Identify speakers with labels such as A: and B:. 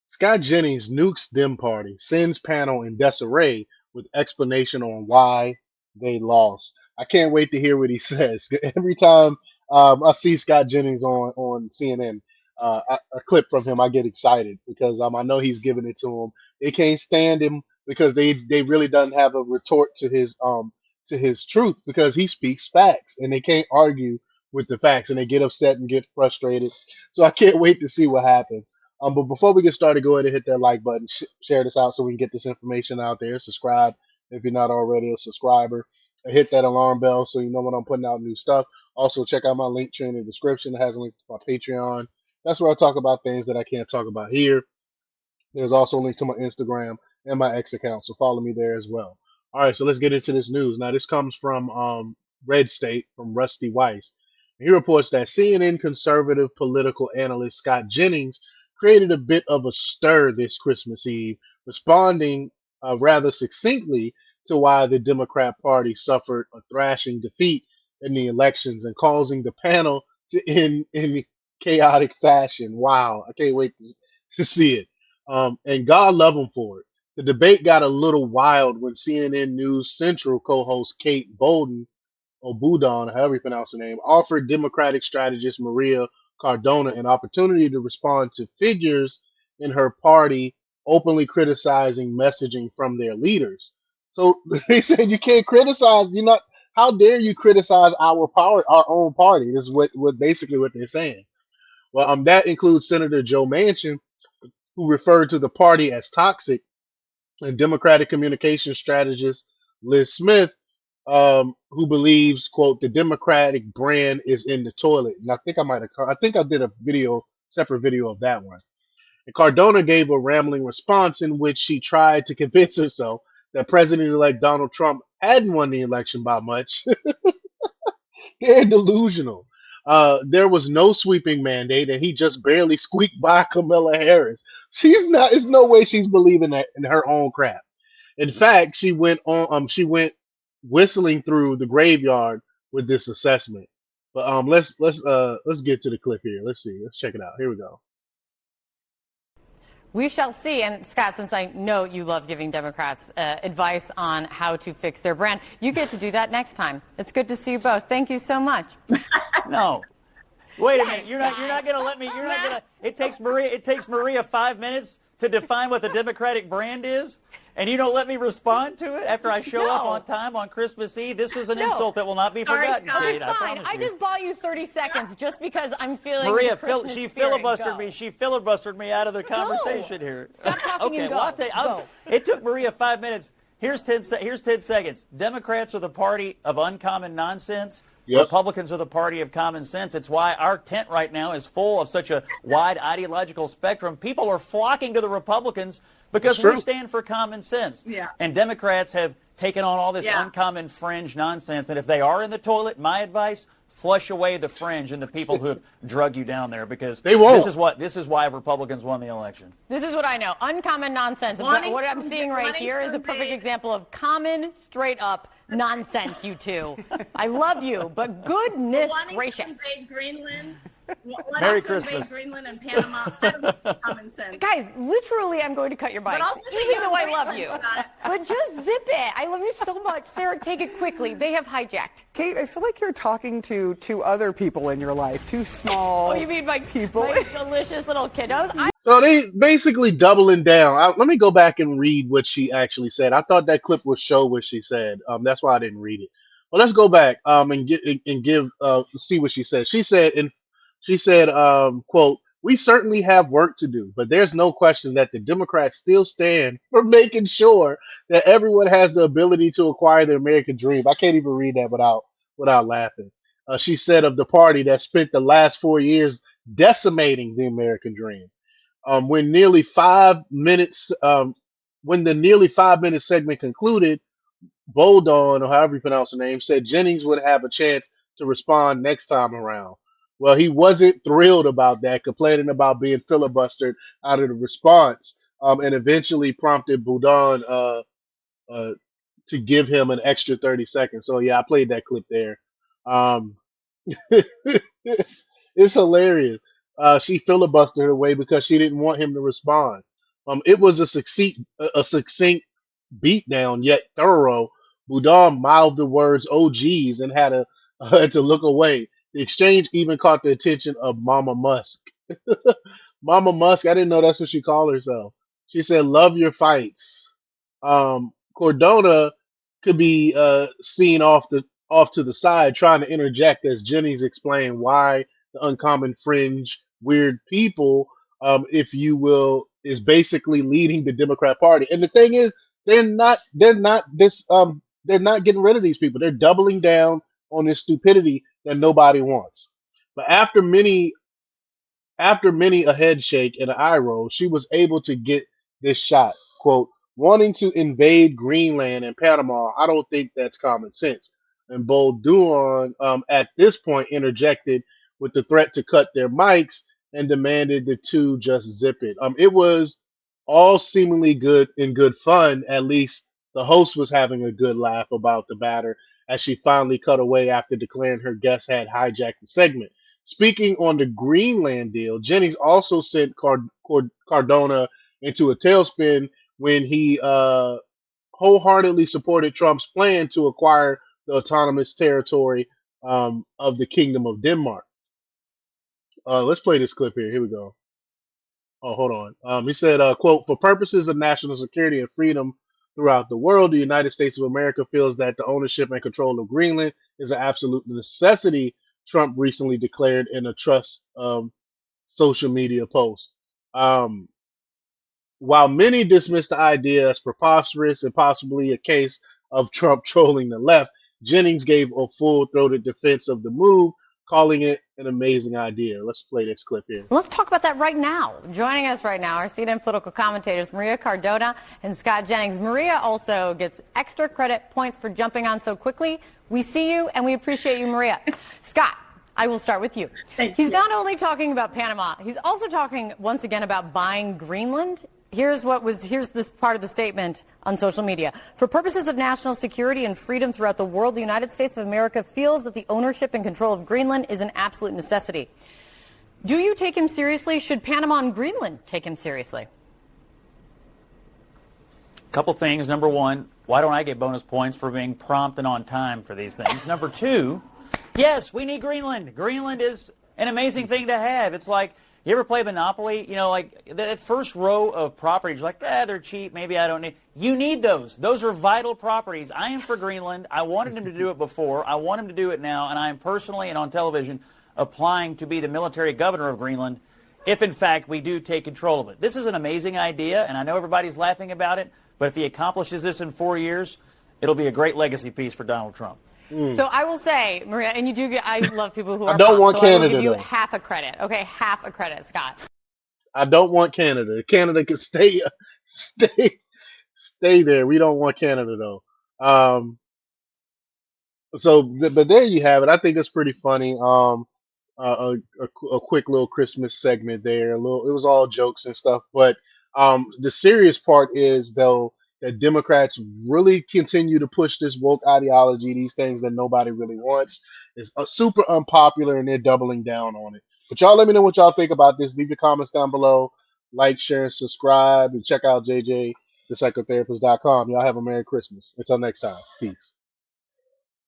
A: Scott Jennings nukes Dem Party, sends panel in Disarray with explanation on why they lost. I can't wait to hear what he says. Every time I see Scott Jennings on CNN, a clip from him, I get excited because I know he's giving it to him. They can't stand him because they really doesn't have a retort to his truth because he speaks facts and they can't argue with the facts and they get upset and get frustrated. So I can't wait to see what happens. But before we get started, go ahead and hit that like button, share this out so we can get this information out there. Subscribe if you're not already a subscriber. And hit that alarm bell so you know when I'm putting out new stuff. Also, check out my link tree in the description. It has a link to my Patreon. That's where I talk about things that I can't talk about here. There's also a link to my Instagram and my X account, so follow me there as well. All right, so let's get into this news. Now, this comes from Red State, from Rusty Weiss. He reports that CNN conservative political analyst Scott Jennings created a bit of a stir this Christmas Eve, responding rather succinctly to why the Democrat Party suffered a thrashing defeat in the elections and causing the panel to end in chaotic fashion. Wow, I can't wait to see it. And God love him for it. The debate got a little wild when CNN News Central co-host Kate Bolden, or Boudon, however you pronounce her name, offered Democratic strategist Maria Cardona an opportunity to respond to figures in her party openly criticizing messaging from their leaders. So they said you can't criticize. You're not. How dare you criticize our own party? This is what basically what they're saying. Well, that includes Senator Joe Manchin, who referred to the party as toxic, and Democratic communication strategist Liz Smith, who believes, quote, the Democratic brand is in the toilet. And I think I did a separate video of that one. And Cardona gave a rambling response in which she tried to convince herself that President-elect Donald Trump hadn't won the election by much. They're delusional. There was no sweeping mandate, and he just barely squeaked by Kamala Harris. She's not. There's no way she's believing that in her own crap. In fact, she went on. She went whistling through the graveyard with this assessment. But let's get to the clip here. Let's see. Let's check it out. Here we go.
B: We shall see. And Scott, since I know you love giving Democrats advice on how to fix their brand, you get to do that next time. It's good to see you both. Thank you so much.
C: No. Wait a minute. You're not going to let me. You're not going to. It takes Maria 5 minutes to define what the Democratic brand is, and you don't let me respond to it after I show up on time on Christmas Eve. This is an insult that will not be forgotten, Kate. I promise
B: I
C: you.
B: just bought you 30 seconds just because I'm feeling
C: Maria,
B: the Christmas
C: she
B: spirit.
C: filibustered
B: Go.
C: me. She filibustered me out of the conversation here.
B: Stop talking
C: Okay,
B: and go.
C: well, it took Maria 5 minutes. Here's 10 seconds. Democrats are the party of uncommon nonsense.
A: Yep.
C: Republicans are the party of common sense. It's why our tent right now is full of such a wide ideological spectrum. People are flocking to the Republicans because we stand for common sense.
D: Yeah.
C: And Democrats have taken on all this uncommon fringe nonsense. And if they are in the toilet, my advice, flush away the fringe and the people who have drug you down there, because
A: they won't.
C: This is why Republicans won the election.
B: This is what I know. Uncommon nonsense. What I'm seeing right here is a perfect example of common, straight up nonsense, you two. I love you, but goodness gracious.
D: Invade Greenland.
C: Merry Christmas.
D: Greenland and Panama. That's common sense.
B: Guys, literally, I'm going to cut your bike, even though I love you. But just zip it. I love you so much. Sarah, take it quickly. They have hijacked.
E: Kate, I feel like you're talking to other people in your life, two small
B: Oh, you mean my delicious little kiddos?
A: So they basically doubling down. Let me go back and read what she actually said. I thought that clip would show what she said. That's why I didn't read it. Well, let's go back and see what she said. She said, quote, we certainly have work to do, but there's no question that the Democrats still stand for making sure that everyone has the ability to acquire the American dream. I can't even read that without laughing. She said of the party that spent the last 4 years decimating the American dream. When the nearly 5 minute segment concluded, Boldon, or however you pronounce the name, said Jennings would have a chance to respond next time around. Well, he wasn't thrilled about that, complaining about being filibustered out of the response, and eventually prompted Boudon to give him an extra 30 seconds. So, yeah, I played that clip there. It's hilarious. She filibustered her way because she didn't want him to respond. It was a succinct beatdown, yet thorough. Boudin mouthed the words "oh geez" and had had to look away. The exchange even caught the attention of Mama Musk. Mama Musk, I didn't know that's what she called herself. She said, "Love your fights." Cordona could be seen off to the side, trying to interject as Jennings explained why the uncommon fringe, weird people, if you will, is basically leading the Democrat Party. And the thing is, they're not getting rid of these people. They're doubling down on this stupidity that nobody wants. But after many a head shake and an eye roll, she was able to get this shot. Quote, wanting to invade Greenland and Panama, I don't think that's common sense. And Bolduan, at this point, interjected with the threat to cut their mics and demanded the two just zip it. It was all seemingly good in good fun. At least the host was having a good laugh about the batter as she finally cut away after declaring her guest had hijacked the segment. Speaking on the Greenland deal, Jennings also sent Cardona into a tailspin when he wholeheartedly supported Trump's plan to acquire the autonomous territory of the Kingdom of Denmark. Let's play this clip here. Here we go. Oh, hold on. He said, quote, for purposes of national security and freedom throughout the world, the United States of America feels that the ownership and control of Greenland is an absolute necessity, Trump recently declared in a trust social media post. While many dismissed the idea as preposterous and possibly a case of Trump trolling the left, Jennings gave a full-throated defense of the move, calling it an amazing idea. Let's play this clip here.
B: Let's talk about that right now. Joining us right now are CNN political commentators Maria Cardona and Scott Jennings. Maria also gets extra credit points for jumping on so quickly. We see you and we appreciate you, Maria. Scott, I will start with you. He's not only talking about Panama, he's also talking once again about buying Greenland. Here's this part of the statement on social media. For purposes of national security and freedom throughout the world, the United States of America feels that the ownership and control of Greenland is an absolute necessity. Do you take him seriously? Should Panama and Greenland take him seriously?
C: Couple things. Number one, why don't I get bonus points for being prompt and on time for these things? Number two, yes, we need Greenland. Greenland is an amazing thing to have. It's like, you ever play Monopoly? You know, like that first row of properties, you're like, they're cheap, maybe I don't need. You need those. Those are vital properties. I am for Greenland. I wanted him to do it before. I want him to do it now, and I am personally and on television applying to be the military governor of Greenland if, in fact, we do take control of it. This is an amazing idea, and I know everybody's laughing about it, but if he accomplishes this in 4 years, it'll be a great legacy piece for Donald Trump.
B: So I will say, Maria, and you do get, I love people who are
A: I don't want
B: so
A: Canada,
B: I will give you
A: though.
B: half a credit. Okay, half a credit, Scott.
A: I don't want Canada. Canada can stay there. We don't want Canada though. But there you have it. I think it's pretty funny. A quick little Christmas segment there. It was all jokes and stuff. But the serious part is though that Democrats really continue to push this woke ideology, these things that nobody really wants. It's super unpopular, and they're doubling down on it. But y'all, let me know what y'all think about this. Leave your comments down below. Like, share, and subscribe, and check out JJthepsychotherapist.com. Y'all have a Merry Christmas. Until next time. Peace.